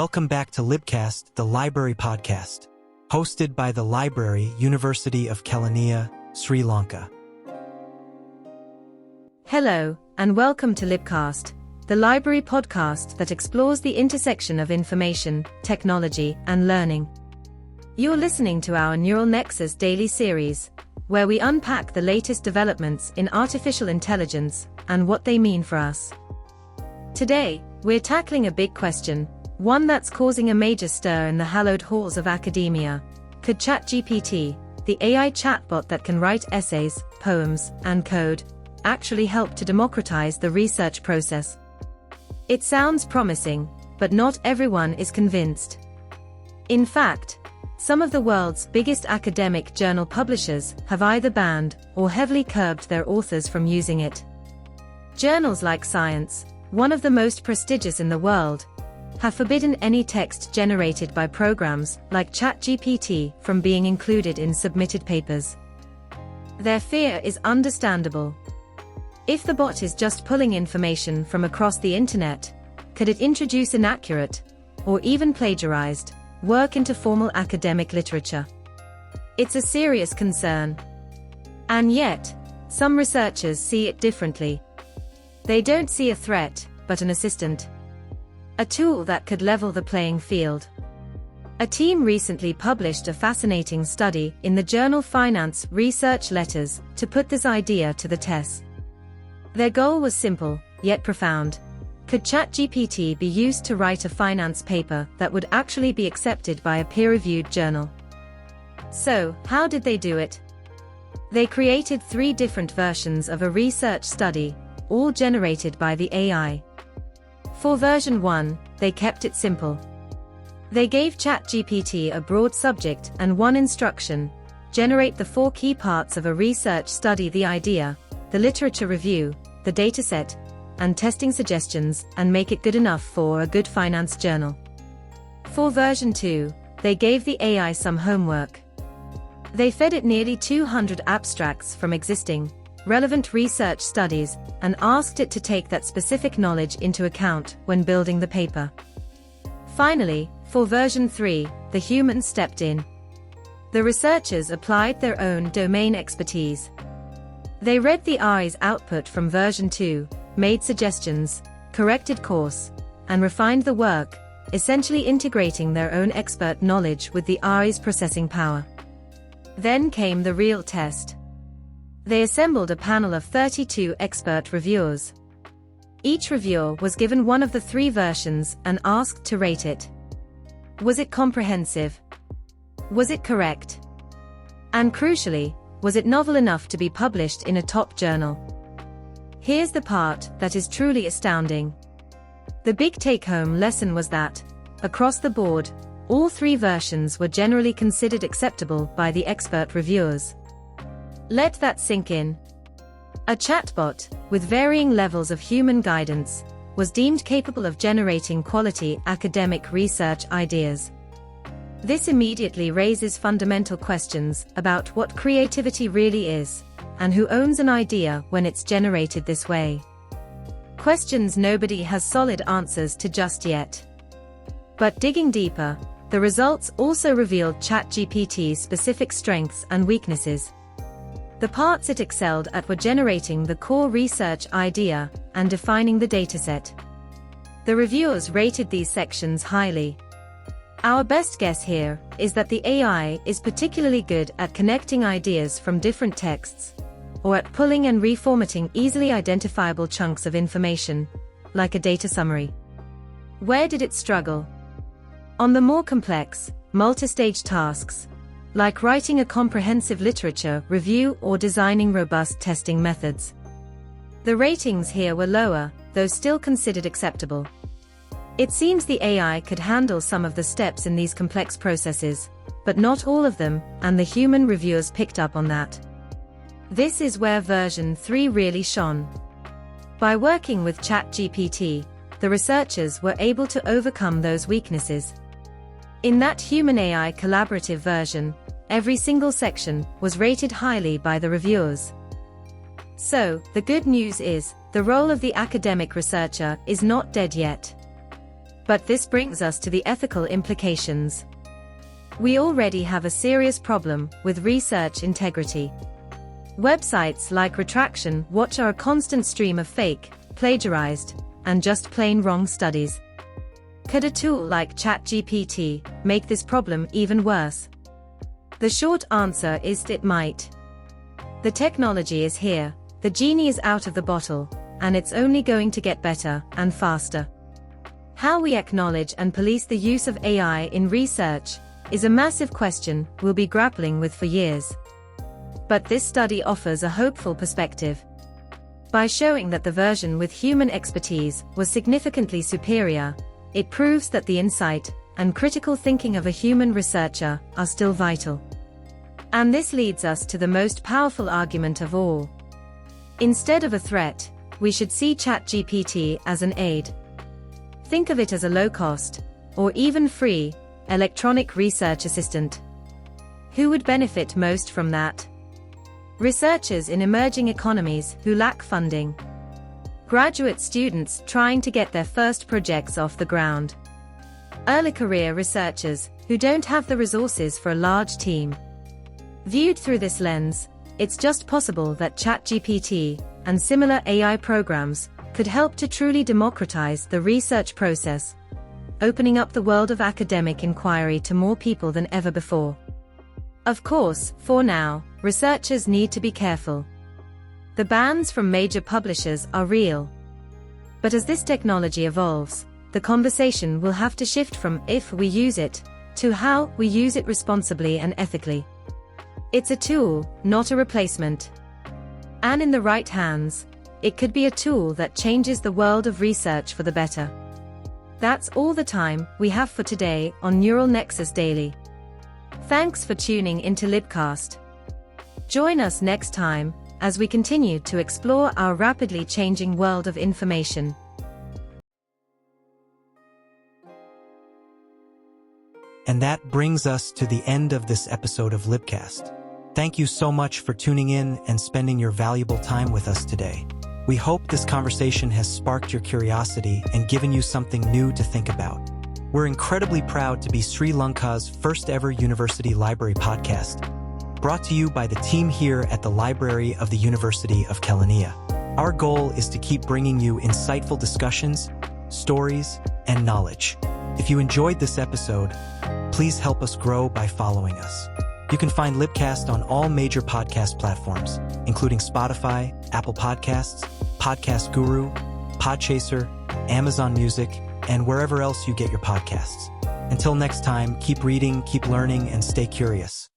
Welcome back to Libcast, the library podcast, hosted by the Library, University of Kelaniya, Sri Lanka. Hello, and welcome to Libcast, the library podcast that explores the intersection of information, technology, and learning. You're listening to our Neural Nexus daily series, where we unpack the latest developments in artificial intelligence and what they mean for us. Today, we're tackling a big question, one that's causing a major stir in the hallowed halls of academia. Could ChatGPT, the AI chatbot that can write essays, poems, and code, actually help to democratize the research process? It sounds promising, but not everyone is convinced. In fact, some of the world's biggest academic journal publishers have either banned or heavily curbed their authors from using it. Journals like Science, one of the most prestigious in the world, have forbidden any text generated by programs like ChatGPT from being included in submitted papers. Their fear is understandable. If the bot is just pulling information from across the internet, could it introduce inaccurate, or even plagiarized, work into formal academic literature? It's a serious concern. And yet, some researchers see it differently. They don't see a threat, but an assistant. A tool that could level the playing field. A team recently published a fascinating study in the journal Finance Research Letters to put this idea to the test. Their goal was simple, yet profound. Could ChatGPT be used to write a finance paper that would actually be accepted by a peer-reviewed journal? So, how did they do it? They created 3 different versions of a research study, all generated by the AI. For version 1, they kept it simple. They gave ChatGPT a broad subject and one instruction: generate the 4 key parts of a research study: the idea, the literature review, the dataset, and testing suggestions, and make it good enough for a good finance journal. For version 2, they gave the AI some homework. They fed it nearly 200 abstracts from existing, relevant research studies, and asked it to take that specific knowledge into account when building the paper. Finally, for version 3, the humans stepped in. The researchers applied their own domain expertise. They read the AI's output from version 2, made suggestions, corrected course, and refined the work, essentially integrating their own expert knowledge with the AI's processing power. Then came the real test. They assembled a panel of 32 expert reviewers. Each reviewer was given one of the 3 versions and asked to rate it. Was it comprehensive? Was it correct? And crucially, was it novel enough to be published in a top journal? Here's the part that is truly astounding. The big take-home lesson was that, across the board, all 3 versions were generally considered acceptable by the expert reviewers. Let that sink in. A chatbot, with varying levels of human guidance, was deemed capable of generating quality academic research ideas. This immediately raises fundamental questions about what creativity really is, and who owns an idea when it's generated this way. Questions nobody has solid answers to just yet. But digging deeper, the results also revealed ChatGPT's specific strengths and weaknesses. The parts it excelled at were generating the core research idea and defining the dataset. The reviewers rated these sections highly. Our best guess here is that the AI is particularly good at connecting ideas from different texts, or at pulling and reformatting easily identifiable chunks of information, like a data summary. Where did it struggle? On the more complex, multi-stage tasks, like writing a comprehensive literature review or designing robust testing methods. The ratings here were lower, though still considered acceptable. It seems the AI could handle some of the steps in these complex processes, but not all of them, and the human reviewers picked up on that. This is where version 3 really shone. By working with ChatGPT, the researchers were able to overcome those weaknesses. In that human-AI collaborative version, every single section was rated highly by the reviewers. So, the good news is, the role of the academic researcher is not dead yet. But this brings us to the ethical implications. We already have a serious problem with research integrity. Websites like Retraction Watch are a constant stream of fake, plagiarized, and just plain wrong studies. Could a tool like ChatGPT make this problem even worse? The short answer is it might. The technology is here, the genie is out of the bottle, and it's only going to get better and faster. How we acknowledge and police the use of AI in research is a massive question we'll be grappling with for years. But this study offers a hopeful perspective. By showing that the version with human expertise was significantly superior, it proves that the insight and critical thinking of a human researcher are still vital. And this leads us to the most powerful argument of all. Instead of a threat, we should see ChatGPT as an aid. Think of it as a low-cost, or even free, electronic research assistant. Who would benefit most from that? Researchers in emerging economies who lack funding. Graduate students trying to get their first projects off the ground. Early career researchers who don't have the resources for a large team. Viewed through this lens, it's just possible that ChatGPT and similar AI programs could help to truly democratize the research process, opening up the world of academic inquiry to more people than ever before. Of course, for now, researchers need to be careful. The bans from major publishers are real. But as this technology evolves, the conversation will have to shift from if we use it to how we use it responsibly and ethically. It's a tool, not a replacement. And in the right hands, it could be a tool that changes the world of research for the better. That's all the time we have for today on Neural Nexus Daily. Thanks for tuning into Libcast. Join us next time as we continue to explore our rapidly changing world of information. And that brings us to the end of this episode of Libcast. Thank you so much for tuning in and spending your valuable time with us today. We hope this conversation has sparked your curiosity and given you something new to think about. We're incredibly proud to be Sri Lanka's first ever university library podcast, brought to you by the team here at the Library of the University of Kelaniya. Our goal is to keep bringing you insightful discussions, stories, and knowledge. If you enjoyed this episode, please help us grow by following us. You can find Libcast on all major podcast platforms, including Spotify, Apple Podcasts, Podcast Guru, Podchaser, Amazon Music, and wherever else you get your podcasts. Until next time, keep reading, keep learning, and stay curious.